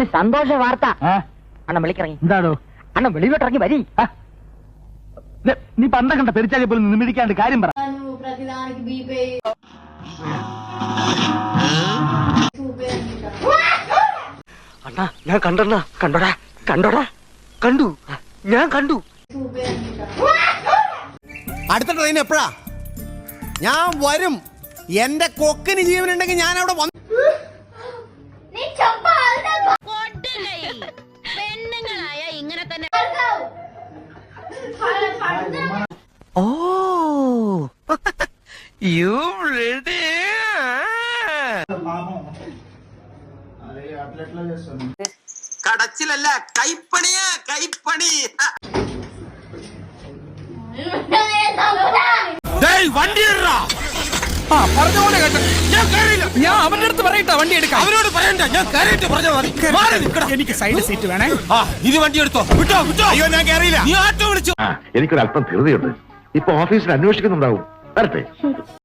ഒരു സന്തോഷ വാർത്ത. അണ്ണൻ വിളിക്കിറങ്ങി. എന്താണോ? അണ്ണൻ വെളിയിലോട്ടിറങ്ങി വരി. നീ പന്തം കണ്ട പെരിച്ചാലി പോലും നിമിടിക്കാണ്ട് കാര്യം പറ. അണ്ണാ ഞാൻ കണ്ടണ്ണ. കണ്ടോടാ കണ്ടോടാ കണ്ടു. ഞാൻ കണ്ടു. അടുത്ത ട്രെയിൻ എപ്പോഴാ? ഞാൻ വരും. എന്റെ കൊക്കിന് ജീവനുണ്ടെങ്കിൽ ഞാൻ അവിടെ വന്നു. പെണ്ണുങ്ങളായ ഇങ്ങനെ തന്നെ. ഓ യു റെഡി? കടച്ചിലല്ല, കൈപ്പണിയാ, കൈപ്പണി. വണ്ടി ഞാൻ അവന്റെ അടുത്ത് പറയട്ടെ വണ്ടി എടുക്കാം. അവരോട് പറയണ്ട, ഞാൻ കയറിയിട്ട് പറഞ്ഞാൽ മതി. എനിക്ക് സൈഡ് സീറ്റ് വേണേ. ഇത് വണ്ടി എടുത്തോ. വിട്ടോ വിട്ടോ. അയ്യോ ഞാൻ കയറിയില്ല. നീ ആറ്റോ വിളിച്ചു. എനിക്കൊരല്പം ധൃതിയുണ്ട്. ഇപ്പൊ ഓഫീസിൽ അന്വേഷിക്കുന്നുണ്ടാവും. വരട്ടെ.